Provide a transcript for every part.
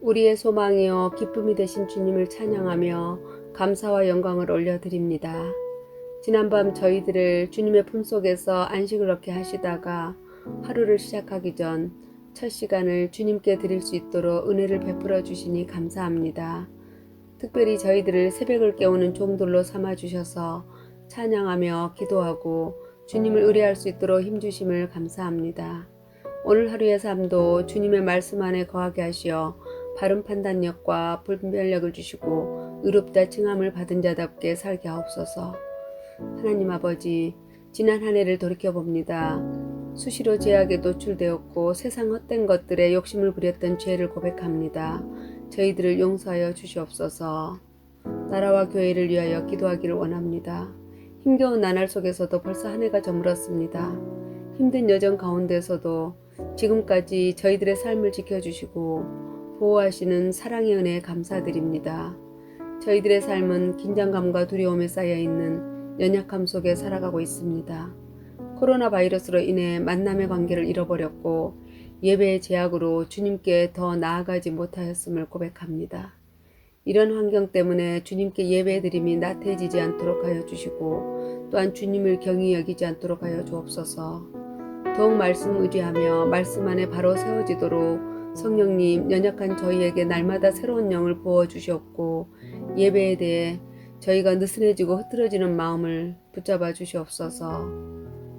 우리의 소망이요 기쁨이 되신 주님을 찬양하며 감사와 영광을 올려드립니다. 지난밤 저희들을 주님의 품속에서 안식을 얻게 하시다가 하루를 시작하기 전 첫 시간을 주님께 드릴 수 있도록 은혜를 베풀어 주시니 감사합니다. 특별히 저희들을 새벽을 깨우는 종들로 삼아주셔서 찬양하며 기도하고 주님을 의뢰할 수 있도록 힘주심을 감사합니다. 오늘 하루의 삶도 주님의 말씀 안에 거하게 하시어 바른 판단력과 분별력을 주시고 의롭다 칭함을 받은 자답게 살게 하옵소서. 하나님 아버지, 지난 한 해를 돌이켜봅니다. 수시로 제약에 노출되었고 세상 헛된 것들에 욕심을 부렸던 죄를 고백합니다. 저희들을 용서하여 주시옵소서. 나라와 교회를 위하여 기도하기를 원합니다. 힘겨운 나날 속에서도 벌써 한 해가 저물었습니다. 힘든 여정 가운데서도 지금까지 저희들의 삶을 지켜주시고 보호하시는 사랑의 은혜에 감사드립니다. 저희들의 삶은 긴장감과 두려움에 쌓여있는 연약함 속에 살아가고 있습니다. 코로나 바이러스로 인해 만남의 관계를 잃어버렸고 예배의 제약으로 주님께 더 나아가지 못하였음을 고백합니다. 이런 환경 때문에 주님께 예배드림이 나태해지지 않도록 하여 주시고 또한 주님을 경히 여기지 않도록 하여 주옵소서. 더욱 말씀 의지하며 말씀 안에 바로 세워지도록 성령님 연약한 저희에게 날마다 새로운 영을 부어주시옵고 예배에 대해 저희가 느슨해지고 흐트러지는 마음을 붙잡아 주시옵소서.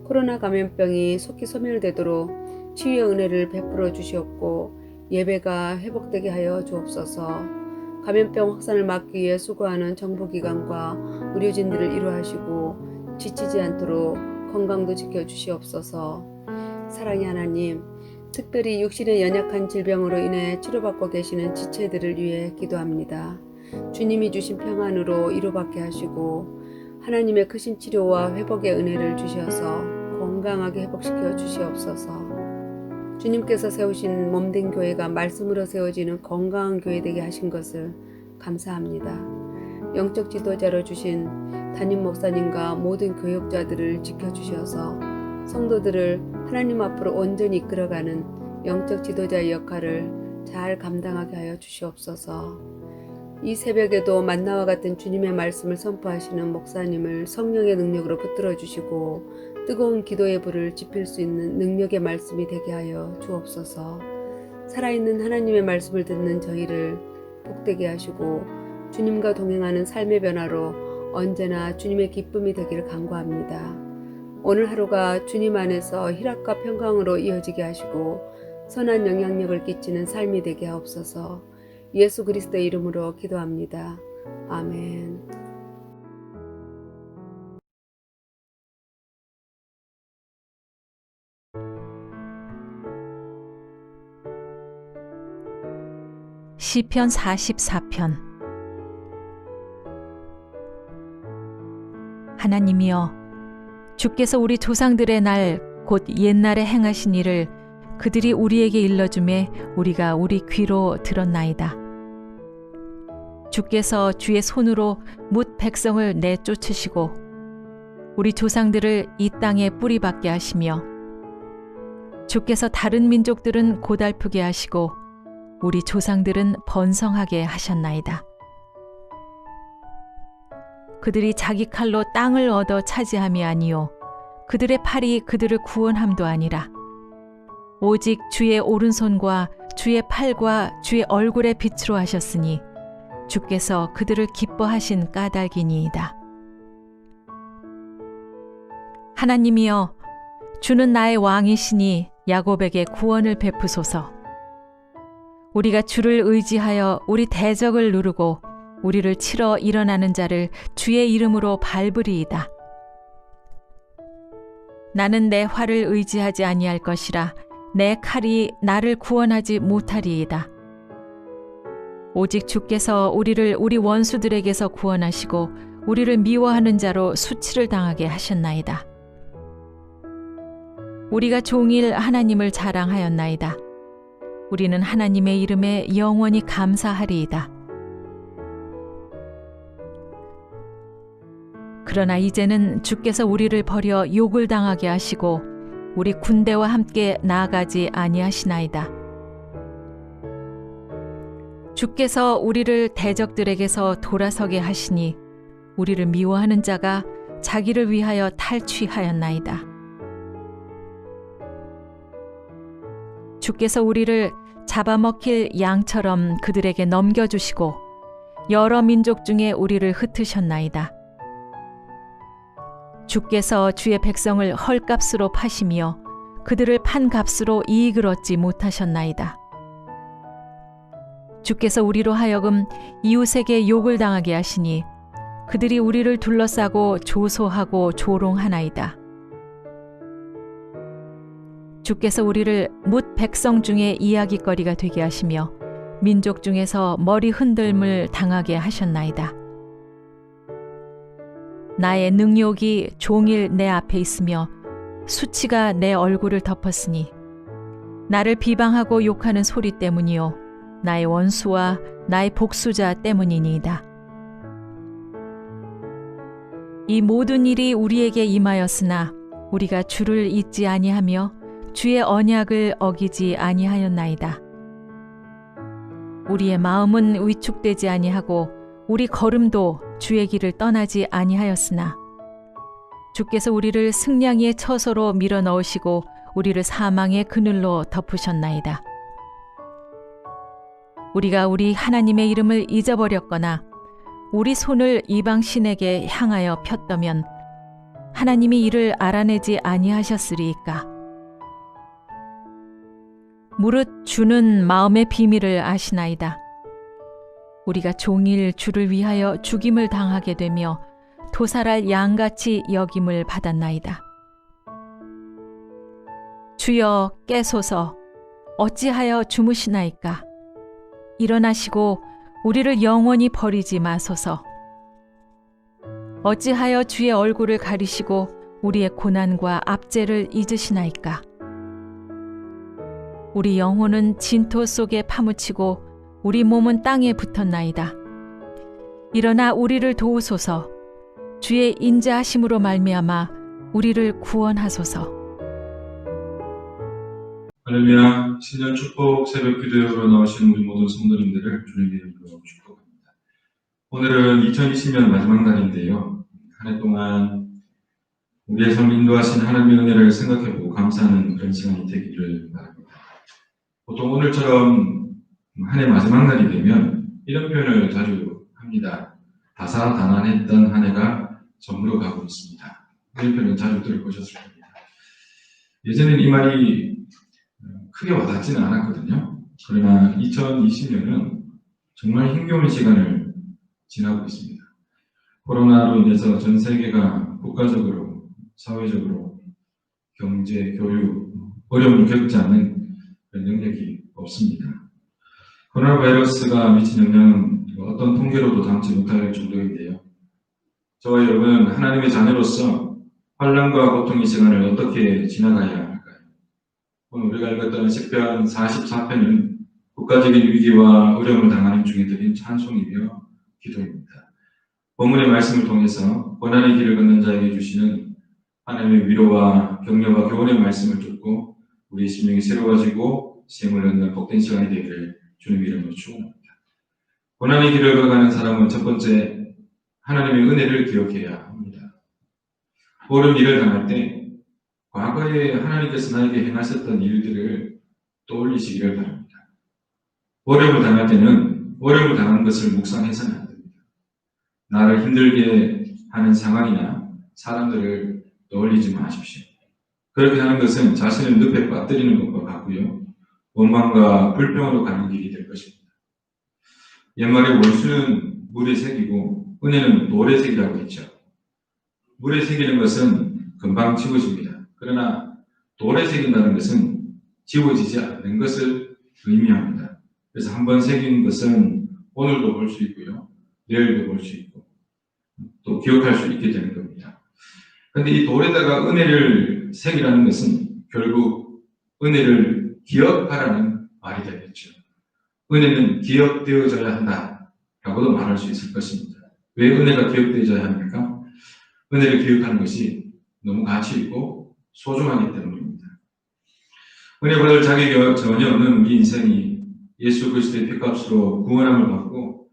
코로나 감염병이 속히 소멸되도록 치유의 은혜를 베풀어 주시옵고 예배가 회복되게 하여 주옵소서. 감염병 확산을 막기 위해 수고하는 정부기관과 의료진들을 위로하시고 지치지 않도록 건강도 지켜주시옵소서. 사랑의 하나님, 특별히 육신의 연약한 질병으로 인해 치료받고 계시는 지체들을 위해 기도합니다. 주님이 주신 평안으로 위로받게 하시고 하나님의 크신 치료와 회복의 은혜를 주셔서 건강하게 회복시켜 주시옵소서. 주님께서 세우신 몸된 교회가 말씀으로 세워지는 건강한 교회 되게 하신 것을 감사합니다. 영적 지도자로 주신 담임 목사님과 모든 교육자들을 지켜주셔서 성도들을 하나님 앞으로 온전히 이끌어가는 영적 지도자의 역할을 잘 감당하게 하여 주시옵소서. 이 새벽에도 만나와 같은 주님의 말씀을 선포하시는 목사님을 성령의 능력으로 붙들어 주시고 뜨거운 기도의 불을 지필 수 있는 능력의 말씀이 되게 하여 주옵소서. 살아있는 하나님의 말씀을 듣는 저희를 복되게 하시고 주님과 동행하는 삶의 변화로 언제나 주님의 기쁨이 되기를 간구합니다. 오늘 하루가 주님 안에서 희락과 평강으로 이어지게 하시고 선한 영향력을 끼치는 삶이 되게 하옵소서. 예수 그리스도의 이름으로 기도합니다. 아멘. 시편 44편. 하나님이여, 주께서 우리 조상들의 날 곧 옛날에 행하신 일을 그들이 우리에게 일러주매 우리가 우리 귀로 들었나이다. 주께서 주의 손으로 뭇 백성을 내쫓으시고 우리 조상들을 이 땅에 뿌리박게 하시며 주께서 다른 민족들은 고달프게 하시고 우리 조상들은 번성하게 하셨나이다. 그들이 자기 칼로 땅을 얻어 차지함이 아니요 그들의 팔이 그들을 구원함도 아니라 오직 주의 오른손과 주의 팔과 주의 얼굴의 빛으로 하셨으니 주께서 그들을 기뻐하신 까닭이니이다. 하나님이여, 주는 나의 왕이시니 야곱에게 구원을 베푸소서. 우리가 주를 의지하여 우리 대적을 누르고 우리를 치러 일어나는 자를 주의 이름으로 밟으리이다. 나는 내 활을 의지하지 아니할 것이라 내 칼이 나를 구원하지 못하리이다. 오직 주께서 우리를 우리 원수들에게서 구원하시고 우리를 미워하는 자로 수치를 당하게 하셨나이다. 우리가 종일 하나님을 자랑하였나이다. 우리는 하나님의 이름에 영원히 감사하리이다. 그러나 이제는 주께서 우리를 버려 욕을 당하게 하시고 우리 군대와 함께 나아가지 아니하시나이다. 주께서 우리를 대적들에게서 돌아서게 하시니 우리를 미워하는 자가 자기를 위하여 탈취하였나이다. 주께서 우리를 잡아먹힐 양처럼 그들에게 넘겨주시고 여러 민족 중에 우리를 흩으셨나이다. 주께서 주의 백성을 헐값으로 파시며 그들을 판 값으로 이익을 얻지 못하셨나이다. 주께서 우리로 하여금 이웃에게 욕을 당하게 하시니 그들이 우리를 둘러싸고 조소하고 조롱하나이다. 주께서 우리를 뭇 백성 중에 이야깃거리가 되게 하시며 민족 중에서 머리 흔들림을 당하게 하셨나이다. 나의 능욕이 종일 내 앞에 있으며 수치가 내 얼굴을 덮었으니 나를 비방하고 욕하는 소리 때문이요 나의 원수와 나의 복수자 때문이니이다. 이 모든 일이 우리에게 임하였으나 우리가 주를 잊지 아니하며 주의 언약을 어기지 아니하였나이다. 우리의 마음은 위축되지 아니하고 우리 걸음도 주의 길을 떠나지 아니하였으나 주께서 우리를 승냥이의 처소로 밀어 넣으시고 우리를 사망의 그늘로 덮으셨나이다. 우리가 우리 하나님의 이름을 잊어버렸거나 우리 손을 이방 신에게 향하여 폈다면 하나님이 이를 알아내지 아니하셨으리이까. 무릇 주는 마음의 비밀을 아시나이다. 우리가 종일 주를 위하여 죽임을 당하게 되며 도살할 양같이 여김을 받았나이다. 주여 깨소서, 어찌하여 주무시나이까? 일어나시고 우리를 영원히 버리지 마소서. 어찌하여 주의 얼굴을 가리시고 우리의 고난과 압제를 잊으시나이까? 우리 영혼은 진토 속에 파묻히고 우리 몸은 땅에 붙었나이다. 일어나 우리를 도우소서. 주의 인자하심으로 말미암아 우리를 구원하소서. 할렐루야. 신년 축복 새벽 기도회로 나오신 우리 모든 성도님들을 주님의 이름으로 축복합니다. 오늘은 2020년 마지막 날인데요. 한 해 동안 우리의 삶을 인도하신 하나님의 은혜를 생각해보고 감사하는 그런 시간이 되기를 바랍니다. 보통 오늘처럼 한 해 마지막 날이 되면 이런 표현을 자주 합니다. 다사다난했던 한 해가 저물어 가고 있습니다. 이런 표현을 자주 들어보셨을 겁니다. 예전엔 이 말이 크게 와닿지는 않았거든요. 그러나 2020년은 정말 힘겨운 시간을 지나고 있습니다. 코로나로 인해서 전 세계가 국가적으로, 사회적으로, 경제, 교육, 어려움을 겪지 않는 그런 영역이 없습니다. 코로나 바이러스가 미친 영향은 어떤 통계로도 담지 못할 정도인데요. 저와 여러분은 하나님의 자녀로서 환난과 고통의 시간을 어떻게 지나가야 할까요? 오늘 우리가 읽었던 시편 44편은 국가적인 위기와 어려움을 당하는 중에 드린 찬송이며 기도입니다. 본문의 말씀을 통해서 고난의 길을 걷는 자에게 주시는 하나님의 위로와 격려와 교훈의 말씀을 듣고 우리 심령이 새로워지고 샘을 얻는 복된 시간이 되기를 주님 이름으로 축원합니다. 고난의 길을 걸어가는 사람은 첫 번째 하나님의 은혜를 기억해야 합니다. 옳은 일을 당할 때 과거에 하나님께서 나에게 행하셨던 일들을 떠올리시기를 바랍니다. 어려움을 당할 때는 어려움을 당한 것을 묵상해서는 안 됩니다. 나를 힘들게 하는 상황이나 사람들을 떠올리지 마십시오. 그렇게 하는 것은 자신을 늪에 빠뜨리는 것과 같고요. 원망과 불평으로 가는 길이 될 것입니다. 옛말에 원수는 물에 새기고 은혜는 돌에 새기라고 했죠. 물에 새기는 것은 금방 지워집니다. 그러나 돌에 새긴다는 것은 지워지지 않는 것을 의미합니다. 그래서 한번 새긴 것은 오늘도 볼 수 있고요. 내일도 볼 수 있고 또 기억할 수 있게 되는 겁니다. 그런데 이 돌에다가 은혜를 새기라는 것은 결국 은혜를 기억하라는 말이 되겠죠. 은혜는 기억되어져야 한다라고도 말할 수 있을 것입니다. 왜 은혜가 기억되어져야 합니까? 은혜를 기억하는 것이 너무 가치 있고 소중하기 때문입니다. 은혜 받을 자격이 전혀 없는 우리 인생이 예수 그리스도의 피값으로 구원함을 받고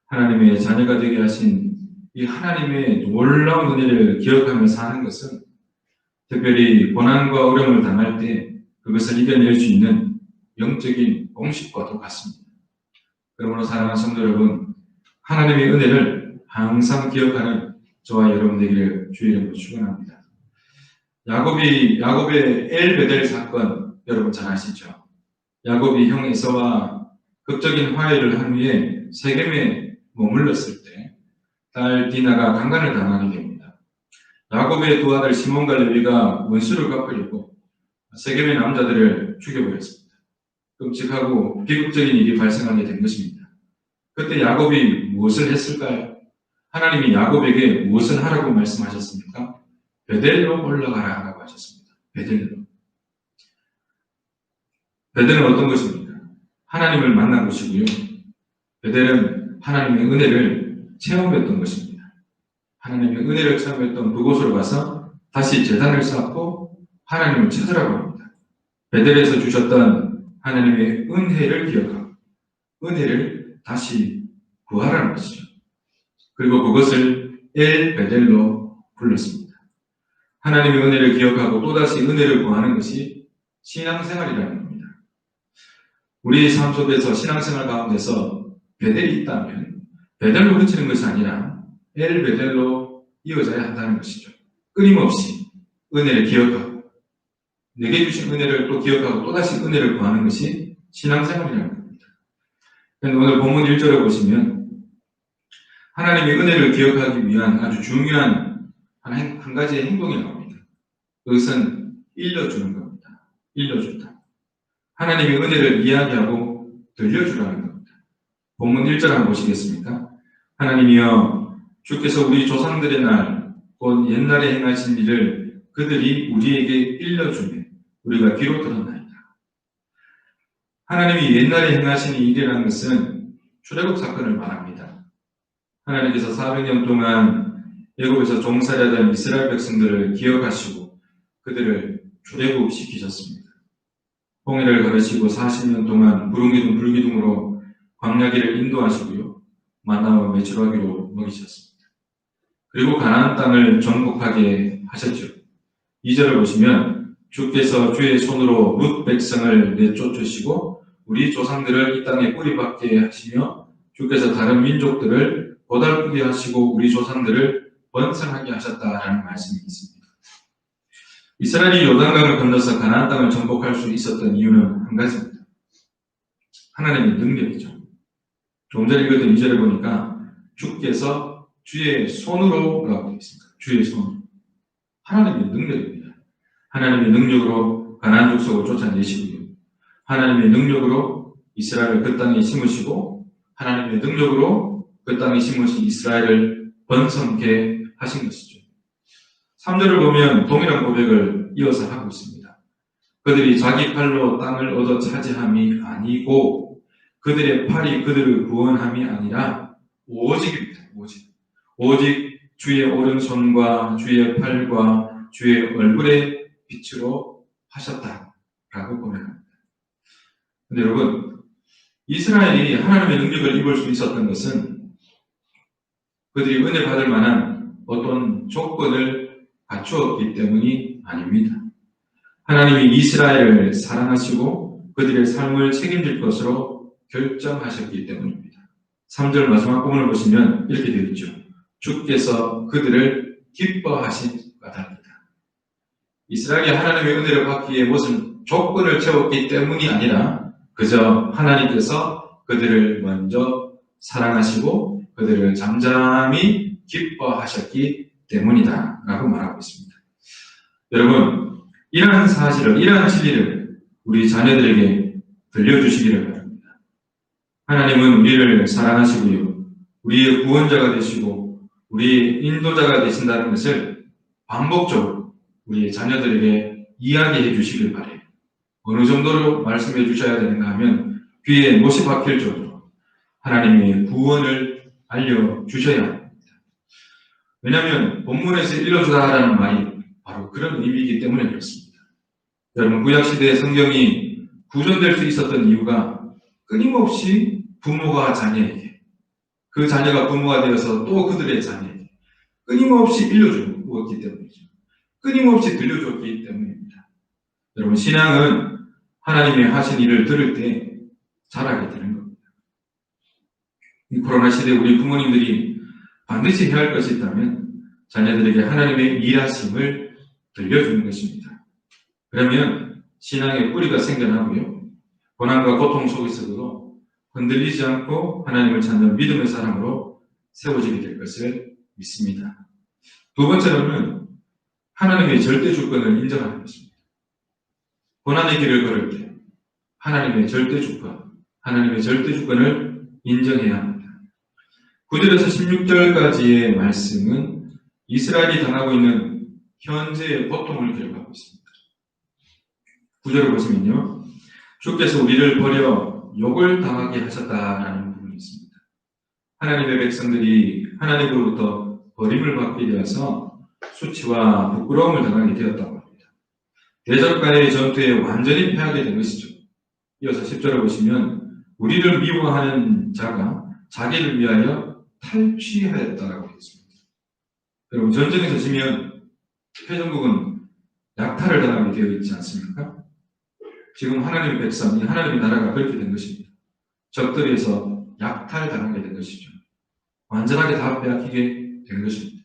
하나님의 자녀가 되게 하신 이 하나님의 놀라운 은혜를 기억하며 사는 것은 특별히 고난과 어려움을 당할 때 그것을 이겨낼 수 있는 영적인 공식과 똑같습니다. 그러므로 사랑하는 성도 여러분, 하나님의 은혜를 항상 기억하는 저와 여러분 되기를 주의 이름으로 축원합니다. 야곱의 엘베델 사건 여러분 잘 아시죠? 야곱이 형 에서와 극적인 화해를 한 후에 세겜에 머물렀을 때 딸 디나가 강간을 당하게 됩니다. 야곱의 두 아들 시몬과 레위가 원수를 갚으려고 세겜의 남자들을 죽여버렸습니다. 끔찍하고 비극적인 일이 발생하게 된 것입니다. 그때 야곱이 무엇을 했을까요? 하나님이 야곱에게 무엇을 하라고 말씀하셨습니까? 베델로 올라가라 라고 하셨습니다. 베델은 어떤 것입니까? 하나님을 만난 것이고요. 베델은 하나님의 은혜를 체험했던 것입니다. 하나님의 은혜를 체험했던 그곳으로 가서 다시 제단을 쌓고 하나님을 찾으라고 합니다. 베델에서 주셨던 하나님의 은혜를 기억하고 은혜를 다시 구하라는 것이죠. 그리고 그것을 엘 베델로 불렀습니다. 하나님의 은혜를 기억하고 또다시 은혜를 구하는 것이 신앙생활이라는 겁니다. 우리 삶 속에서 신앙생활 가운데서 베델이 있다면 베델로 그치는 것이 아니라 엘 베델로 이어져야 한다는 것이죠. 끊임없이 은혜를 기억하고 내게 주신 은혜를 또 기억하고 또다시 은혜를 구하는 것이 신앙생활이라는 겁니다. 오늘 본문 1절에 보시면 하나님의 은혜를 기억하기 위한 아주 중요한 한 가지의 행동이 나옵니다. 그것은 일러주는 겁니다. 일러준다. 하나님의 은혜를 이야기하고 들려주라는 겁니다. 본문 1절 한번 보시겠습니까? 하나님이여 주께서 우리 조상들의 날 곧 옛날에 행하신 일을 그들이 우리에게 일러주매 우리가 귀로 들었나이다. 하나님이 옛날에 행하신 일이라는 것은 출애굽 사건을 말합니다. 하나님께서 400년 동안 애굽에서 종살이하던 이스라엘 백성들을 기억하시고 그들을 출애굽시키셨습니다. 홍해를 가르치고 40년 동안 부릉기둥 불기둥으로 광야길을 인도하시고요. 만나와 메추라기로 먹이셨습니다. 그리고 가나안 땅을 정복하게 하셨죠. 2절을 보시면 주께서 주의 손으로 뭇 백성을 내쫓으시고 우리 조상들을 이 땅에 뿌리박게 하시며 주께서 다른 민족들을 고달프게 하시고 우리 조상들을 번성하게 하셨다라는 말씀이 있습니다. 이스라엘이 요단강을 건너서 가나안 땅을 정복할 수 있었던 이유는 한 가지입니다. 하나님의 능력이죠. 조금 전에 읽었던 2절에 보니까 주께서 주의 손으로 라고 되어 있습니다. 주의 손으로. 하나님의 능력입니다. 하나님의 능력으로 가나안 족속을 쫓아내시고요. 하나님의 능력으로 이스라엘을 그 땅에 심으시고 하나님의 능력으로 그 땅에 심으신 이스라엘을 번성케 하신 것이죠. 3절을 보면 동일한 고백을 이어서 하고 있습니다. 그들이 자기 팔로 땅을 얻어 차지함이 아니고 그들의 팔이 그들을 구원함이 아니라 오직입니다. 오직 주의 오른손과 주의 팔과 주의 얼굴의 빛으로 하셨다라고 고백합니다. 근데 여러분, 이스라엘이 하나님의 능력을 입을 수 있었던 것은 그들이 은혜 받을 만한 어떤 조건을 갖추었기 때문이 아닙니다. 하나님이 이스라엘을 사랑하시고 그들의 삶을 책임질 것으로 결정하셨기 때문입니다. 3절 마지막 부분을 보시면 이렇게 되어 있죠. 주께서 그들을 기뻐하신 까닭이다. 이스라엘이 하나님의 은혜를 받기 위해 무슨 조건을 채웠기 때문이 아니라 그저 하나님께서 그들을 먼저 사랑하시고 그들을 잠잠히 기뻐하셨기 때문이다 라고 말하고 있습니다. 여러분, 이러한 사실을, 이러한 진리를 우리 자녀들에게 들려주시기를 바랍니다. 하나님은 우리를 사랑하시고요. 우리의 구원자가 되시고 우리의 인도자가 되신다는 것을 반복적으로 우리의 자녀들에게 이야기해 주시길 바라요. 어느 정도로 말씀해 주셔야 되는가 하면 귀에 못이 박힐 정도로 하나님의 구원을 알려주셔야 합니다. 왜냐하면 본문에서 일러주다라는 말이 바로 그런 의미이기 때문에 그렇습니다. 여러분, 구약시대의 성경이 구전될 수 있었던 이유가 끊임없이 부모가 자녀에게, 그 자녀가 부모가 되어서 또 그들의 자녀에게 끊임없이 일러주었기 때문이죠. 끊임없이 들려줬기 때문입니다. 여러분, 신앙은 하나님의 하신 일을 들을 때 자라게 되는 겁니다. 이 코로나 시대에 우리 부모님들이 반드시 해야 할 것이 있다면 자녀들에게 하나님의 일하심을 들려주는 것입니다. 그러면 신앙의 뿌리가 생겨나고요. 고난과 고통 속에서도 흔들리지 않고 하나님을 찾는 믿음의 사람으로 세워지게 될 것을 믿습니다. 두 번째로는 하나님의 절대 주권을 인정하는 것입니다. 고난의 길을 걸을 때 하나님의 절대 주권을 인정해야 합니다. 9절에서 16절까지의 말씀은 이스라엘이 당하고 있는 현재의 고통을 기록하고 있습니다. 9절을 보시면요. 주께서 우리를 버려 욕을 당하게 하셨다라는 부분이 있습니다. 하나님의 백성들이 하나님으로부터 버림을 받게 되어서 수치와 부끄러움을 당하게 되었다고 합니다. 대적과의 전투에 완전히 패하게 된 것이죠. 이어서 10절을 보시면 우리를 미워하는 자가 자기를 위하여 탈취하였다라고 되어 있습니다. 여러분, 전쟁에서 지면 패전국은 약탈을 당하게 되어 있지 않습니까? 지금 하나님의 백성이, 하나님의 나라가 그렇게 된 것입니다. 적들에서 약탈당하게 된 것이죠. 완전하게 다 빼앗기게 된 것입니다.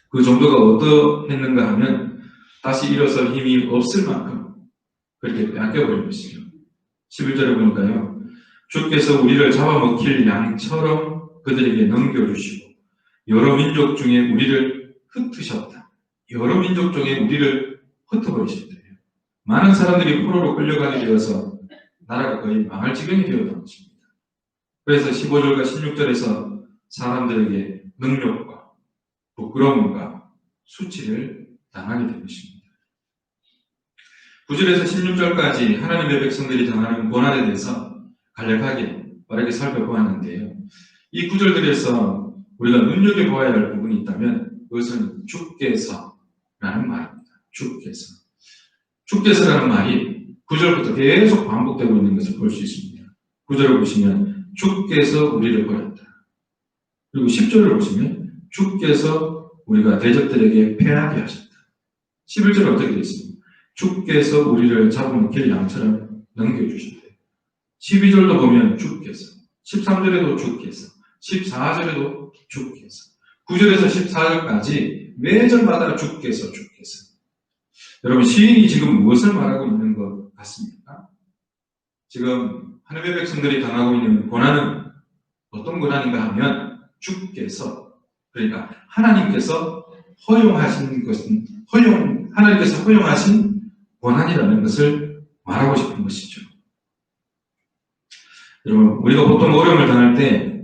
그 정도가 어떠했는가 하면 다시 일어설 힘이 없을 만큼 그렇게 빼앗겨버린 것이죠. 11절에 보니까요. 주께서 우리를 잡아먹힐 양처럼 그들에게 넘겨주시고 여러 민족 중에 우리를 흩으셨다. 여러 민족 중에 우리를 흩어버리셨다. 많은 사람들이 포로로 끌려가게 되어서 나라가 거의 망할 지경이 되었던 것입니다. 그래서 15절과 16절에서 사람들에게 능력과 부끄러움과 수치를 당하게 된 것입니다. 9절에서 16절까지 하나님의 백성들이 당하는 고난에 대해서 간략하게 빠르게 살펴보았는데요. 이 구절들에서 우리가 눈여겨보아야 할 부분이 있다면 그것은 주께서라는 말입니다. 주께서라는 말이 9절부터 계속 반복되고 있는 것을 볼 수 있습니다. 9절을 보시면 주께서 우리를 버렸다. 그리고 10절을 보시면 주께서 우리가 대적들에게 패하게 하셨다. 11절은 어떻게 되어 있습니까? 주께서 우리를 잡아먹힐 양처럼 넘겨주셨다. 12절도 보면 주께서, 13절에도 주께서, 14절에도 주께서, 9절에서 14절까지 매절마다 주께서. 여러분, 시인이 지금 무엇을 말하고 있는 것 같습니까? 지금 하나님의 백성들이 당하고 있는 고난은 어떤 고난인가 하면 주께서, 그러니까 하나님께서 허용하신 것은 하나님께서 허용하신 고난이라는 것을 말하고 싶은 것이죠. 여러분, 우리가 보통 어려움을 당할 때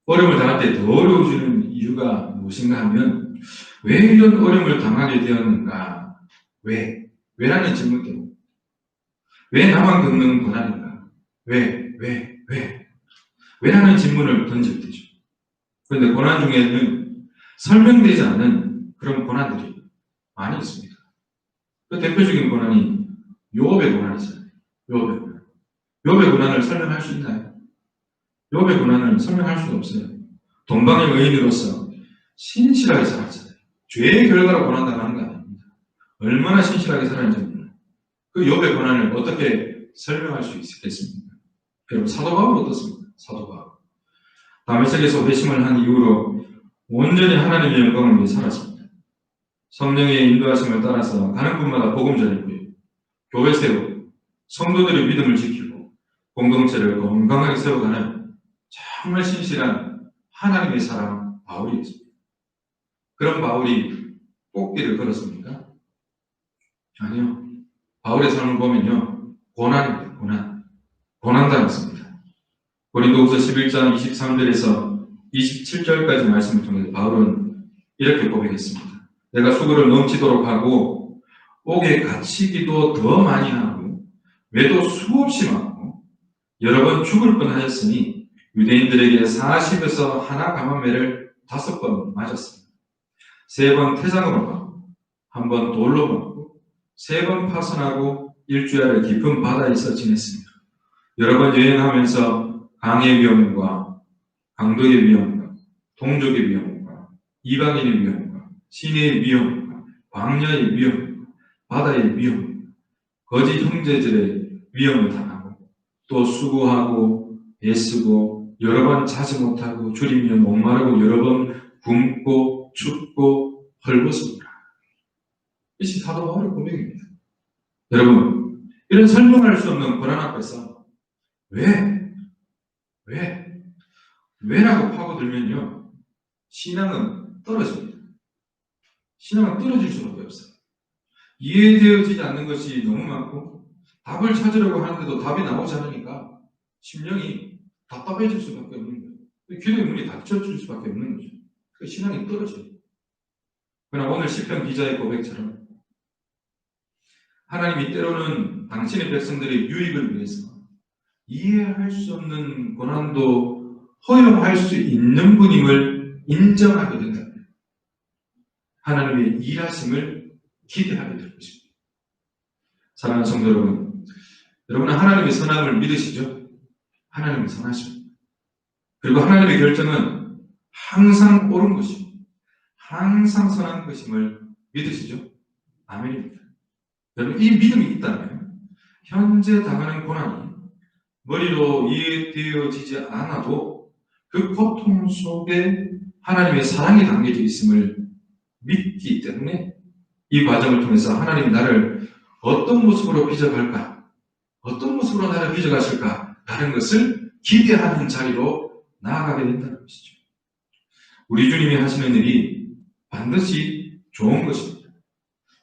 더 어려워지는 이유가 무엇인가 하면 왜 이런 어려움을 당하게 되었는가? 왜라는 질문 때문에. 왜 나만 겪는 고난인가? 왜라는 질문을 던질 때죠. 그런데 고난 중에는 설명되지 않는 그런 고난들이 많이 있습니다. 그 대표적인 고난이 욥의 고난이잖아요. 욥의 고난을 설명할 수 있나요? 욥의 고난을 설명할 수가 없어요. 동방의 의인으로서 신실하게 살았잖아요. 죄의 결과로 고난당하는 거 아닙니다. 얼마나 신실하게 살았는지 몰라요. 그 욥의 고난을 어떻게 설명할 수 있겠습니까? 여러분, 사도 바울 어떻습니까? 사도 바울. 다메섹에서 회심을 한 이후로 온전히 하나님의 영광을 위해 살았습니다. 성령의 인도하심을 따라서 가는 곳마다 복음 전했고요. 교회 세우고 성도들의 믿음을 지키고 공동체를 건강하게 세워가는 정말 신실한 하나님의 사람 바울이었습니다. 그런 바울이 꽃길을 걸었습니까? 아니요. 바울의 삶을 보면요. 고난입니다. 고난당했습니다. 고린도후서 11장 23절에서 27절까지 말씀을 통해서 바울은 이렇게 고백했습니다. 내가 수고를 넘치도록 하고 옥에 갇히기도 더 많이 하고 외도 수없이 많고 여러 번 죽을 뻔하였으니 유대인들에게 40에서 하나 감한매를 5번 맞았습니다. 3번 태장으로 맞고 1번 돌로 맞고 3번 파선하고 1주야를 깊은 바다에서 지냈습니다. 여러 번 여행하면서 강의 위험과 강도의 위험과 동족의 위험과 이방인의 위험과 신의 위험과 광야의 위험, 바다의 위험, 거짓 형제들의 위험을 당하고 또 수고하고 애쓰고 여러 번 자지 못하고 줄이며 목마르고 여러 번 굶고 춥고 헐벗습니다. 이것이 사도 바울의 고백입니다. 여러분, 이런 설명할 수 없는 고난 앞에서 왜라고 파고들면요, 신앙은 떨어집니다. 신앙은 떨어질 수밖에 없어요. 이해되어지지 않는 것이 너무 많고 답을 찾으려고 하는데도 답이 나오지 않으니까 심령이 답답해질 수밖에 없는 거예요. 기도의 문이 닫혀질 수밖에 없는 거죠. 그 신앙이 떨어져요. 그러나 오늘 시편 기자의 고백처럼 하나님이 때로는 당신의 백성들의 유익을 위해서 이해할 수 없는 고난도 허용할 수 있는 분임을 인정하게 된다면 하나님의 일하심을 기대하게 될 것입니다. 사랑하는 성도 여러분, 여러분은 하나님의 선함을 믿으시죠? 하나님은 선하십니다. 그리고 하나님의 결정은 항상 옳은 것이고 항상 선한 것임을 믿으시죠? 아멘입니다. 여러분, 이 믿음이 있다면 현재 당하는 고난이 머리로 이해되어지지 않아도 그 고통 속에 하나님의 사랑이 담겨져 있음을 믿기 때문에 이 과정을 통해서 하나님이 나를 어떤 모습으로 빚어갈까? 어떤 모습으로 나를 빚어가실까? 라는 것을 기대하는 자리로 나아가게 된다는 것이죠. 우리 주님이 하시는 일이 반드시 좋은 것입니다.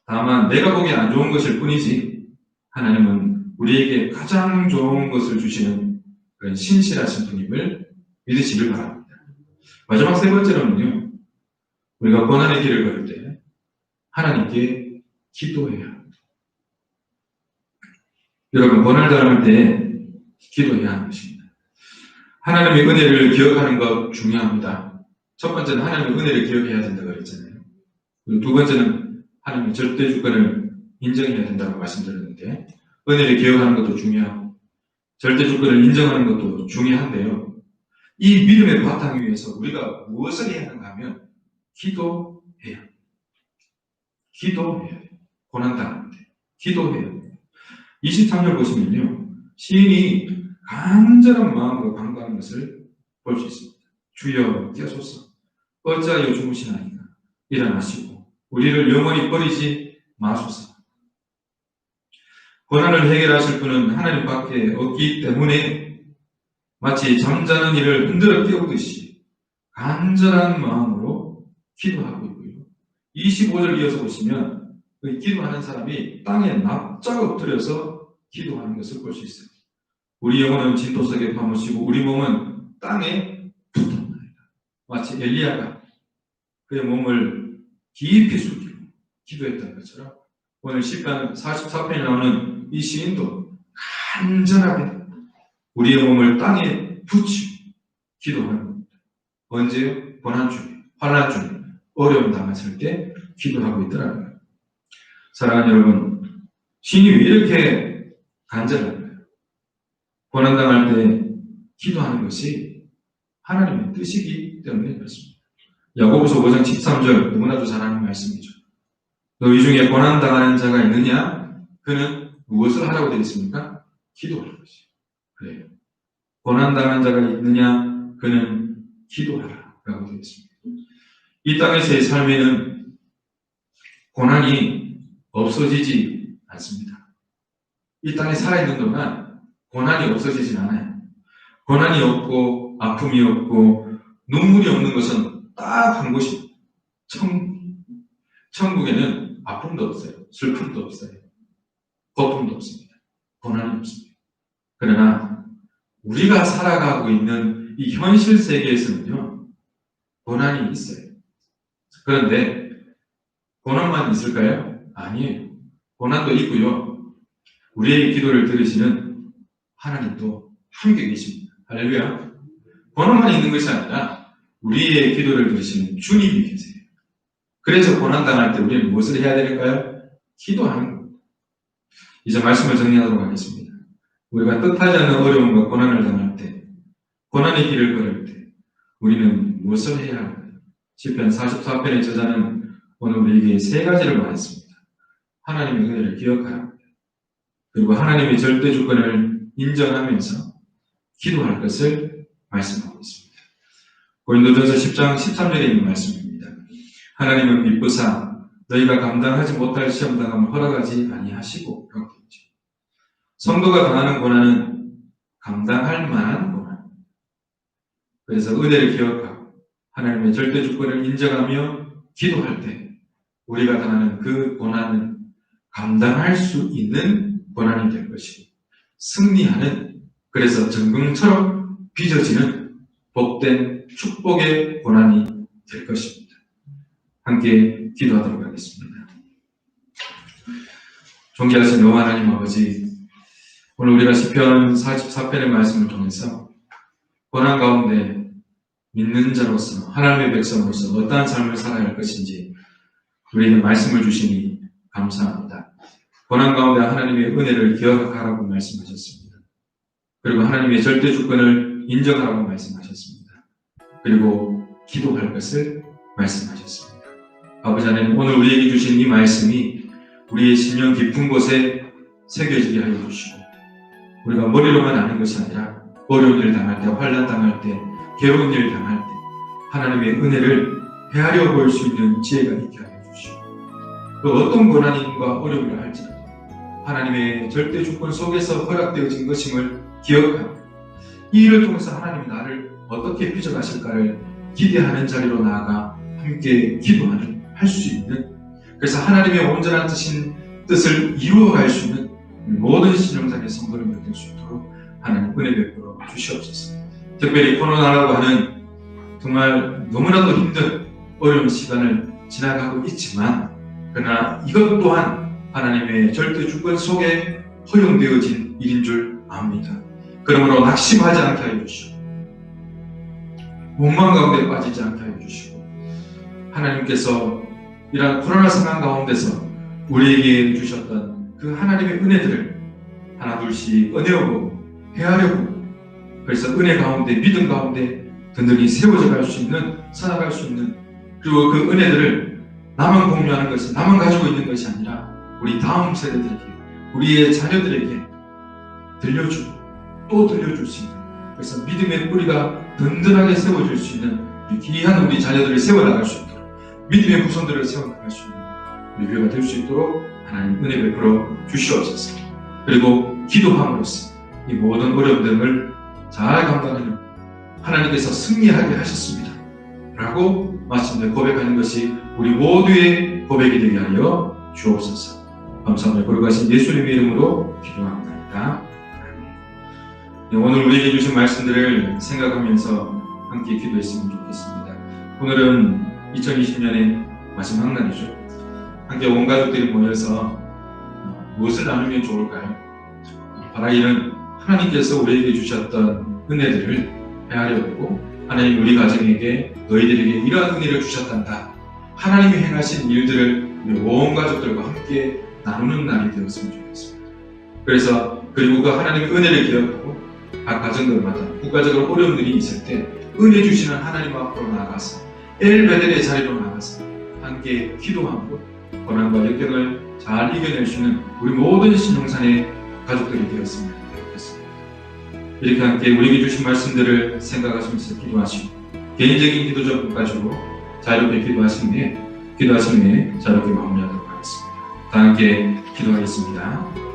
다만 내가 보기에 안 좋은 것일 뿐이지 하나님은 우리에게 가장 좋은 것을 주시는 그런 신실하신 분임을 믿으시길 바랍니다. 마지막 세 번째로는요, 우리가 고난의 길을 걸을 때 하나님께 기도해야 합니다. 여러분, 고난을 당할 때 기도해야 하는 것입니다. 하나님의 은혜를 기억하는 것 중요합니다. 첫 번째는 하나님의 은혜를 기억해야 된다고 그랬잖아요. 그리고 두 번째는 하나님의 절대 주권을 인정해야 된다고 말씀드렸는데, 은혜를 기억하는 것도 중요하고 절대 주권을 인정하는 것도 중요한데요. 이 믿음의 바탕 위에서 우리가 무엇을 해야 하는가 하면 기도해야 합니다. 기도해야 돼요. 고난당할 때 기도해야 돼요. 23절 보시면요, 시인이 간절한 마음으로 간구하는 것을 볼 수 있습니다. 주여 뛰어소서, 어찌하여 주무시나이까? 일어나시고 우리를 영원히 버리지 마소서. 고난을 해결하실 분은 하나님밖에 없기 때문에 마치 잠자는 이를 흔들어 깨우듯이 간절한 마음으로 기도하고 있고요. 25절 이어서 보시면 그 기도하는 사람이 땅에 납작 엎드려서 기도하는 것을 볼 수 있어요. 우리 영혼은 진토 속에 파묻히고 우리 몸은 땅에 붙었나이다. 마치 엘리야가 그의 몸을 깊이 숨기고 기도했던 것처럼 오늘 시편 44편에 나오는 이 시인도 간절하게 우리의 몸을 땅에 붙이고 기도하는 겁니다. 언제요? 고난 중에, 환난 중에, 어려움 당했을 때 기도하고 있더라는 거예요. 사랑하는 여러분, 신이 왜 이렇게 간절한가요? 고난당할 때 기도하는 것이 하나님의 뜻이기 때문에 그렇습니다. 야고보서 5장 13절 너무나도 잘 아는 말씀이죠. 너희 중에 고난당하는 자가 있느냐? 그는 무엇을 하라고 되어 있습니까? 기도하는 것이요. 그래요. 고난당한 자가 있느냐? 그는 기도하라라고 되어 있습니다. 이 땅에서의 삶에는 고난이 없어지지 않습니다. 이 땅에 살아있는 동안 고난이 없어지진 않아요. 고난이 없고 아픔이 없고 눈물이 없는 것은 딱 한 곳입니다. 천국에는 아픔도 없어요. 슬픔도 없어요. 고통도 없습니다. 고난이 없습니다. 그러나 우리가 살아가고 있는 이 현실 세계에서는요, 고난이 있어요. 그런데 고난만 있을까요? 아니에요. 고난도 있고요. 우리의 기도를 들으시는 하나님도 함께 계십니다. 할렐루야. 고난만 있는 것이 아니라 우리의 기도를 들으시는 주님이 계세요. 그래서 고난당할 때 우리는 무엇을 해야 될까요? 기도하는 겁니다. 이제 말씀을 정리하도록 하겠습니다. 우리가 뜻하지 않는 어려움과 고난을 당할 때, 고난의 길을 걸을 때 우리는 무엇을 해야 할까요? 시편 44편의 저자는 오늘 우리에게 세 가지를 말했습니다. 하나님의 은혜를 기억하라. 그리고 하나님의 절대 주권을 인정하면서 기도할 것을 말씀하고 있습니다. 고린도전서 10장 13절에 있는 말씀입니다. 하나님은 미쁘사 너희가 감당하지 못할 시험당함을 허락하지 아니하시고 라고 했죠. 성도가 당하는 고난은 감당할 만한 고난. 그래서 은혜를 기억하고 하나님의 절대 주권을 인정하며 기도할 때 우리가 당하는 그 고난은 감당할 수 있는 고난이 될 것이고 승리하는, 그래서 정금처럼 빚어지는 복된 축복의 고난이 될 것입니다. 함께 기도하도록 하겠습니다. 존귀하신 여호와 하나님 아버지, 오늘 우리가 시편 44편의 말씀을 통해서 고난 가운데 믿는 자로서, 하나님의 백성으로서 어떠한 삶을 살아야 할 것인지 우리에게 말씀을 주시니 감사합니다. 고난 가운데 하나님의 은혜를 기억하라고 말씀하셨습니다. 그리고 하나님의 절대 주권을 인정하라고 말씀하셨습니다. 그리고 기도할 것을 말씀하셨습니다. 아버지 하나님, 오늘 우리에게 주신 이 말씀이 우리의 심령 깊은 곳에 새겨지게 하여 주시고 우리가 머리로만 아는 것이 아니라 어려운 일을 당할 때, 환난 당할 때, 괴로운 일을 당할 때 하나님의 은혜를 헤아려 볼 수 있는 지혜가 있게 하여 주시고 그 어떤 고난인과 어려움을 할지라도 하나님의 절대 주권 속에서 허락되어진 것임을 기억하고 이 일을 통해서 하나님이 나를 어떻게 빚어가실까를 기대하는 자리로 나아가 함께 기도하는, 할 수 있는, 그래서 하나님의 온전한 뜻을 이루어갈 수 있는 모든 신령상의 성도를 될 수 있도록 하나님 은혜 베풀어 주시옵소서. 특별히 코로나라고 하는 정말 너무나도 힘든 어려운 시간을 지나가고 있지만 그러나 이것 또한 하나님의 절대 주권 속에 허용되어진 일인 줄 압니다. 그러므로 낙심하지 않게 하여 주시고 원망 가운데 빠지지 않게 하여 주시고 하나님께서 이러한 코로나 상황 가운데서 우리에게 주셨던 그 하나님의 은혜들을 하나둘씩 꺼내어보고 헤아려보고 그래서 은혜 가운데, 믿음 가운데 든든히 세워져 갈 수 있는, 살아갈 수 있는, 그리고 그 은혜들을 나만 공유하는 것이, 나만 가지고 있는 것이 아니라 우리 다음 세대들에게, 우리의 자녀들에게 들려주고 또 들려줄 수 있는, 그래서 믿음의 뿌리가 든든하게 세워질 수 있는 귀한 우리 자녀들을 세워나갈 수 있도록, 믿음의 후손들을 세워나갈 수 있는 우리 교회가 될 수 있도록 하나님 은혜 베풀어 주시옵소서. 그리고 기도함으로써 이 모든 어려움들을 잘 감당하는 하나님께서 승리하게 하셨습니다 라고 마침내 고백하는 것이 우리 모두의 고백이 되게 하여 주옵소서. 감사하며 거룩하신 예수님의 이름으로 기도합니다. 오늘 우리에게 주신 말씀들을 생각하면서 함께 기도했으면 좋겠습니다. 오늘은 2020년의 마지막 날이죠. 함께 온 가족들이 모여서 무엇을 나누면 좋을까요? 바라기는 하나님께서 우리에게 주셨던 은혜들을 헤아려보고 하나님 우리 가정에게, 너희들에게 이러한 은혜를 주셨단다, 하나님이 행하신 일들을 우리 온 가족들과 함께 나누는 날이 되었으면 좋겠습니다. 그래서 그리고 그 하나님의 은혜를 기억하고 각 가정들마다 국가적으로 어려움들이 있을 때 은혜 주시는 하나님 앞으로 나아가서 엘베델의 자리로 나아가서 함께 기도하고 고난과 역경을 잘 이겨낼 수 있는 우리 모든 신용산의 가족들이 되었으면 좋겠습니다. 이렇게 함께 우리에게 주신 말씀들을 생각하시면서 기도하시고 개인적인 기도 좀 가지고 자유롭게 기도하시는 후에 자유롭게 마무리하도록 하겠습니다. 다 함께 기도하겠습니다.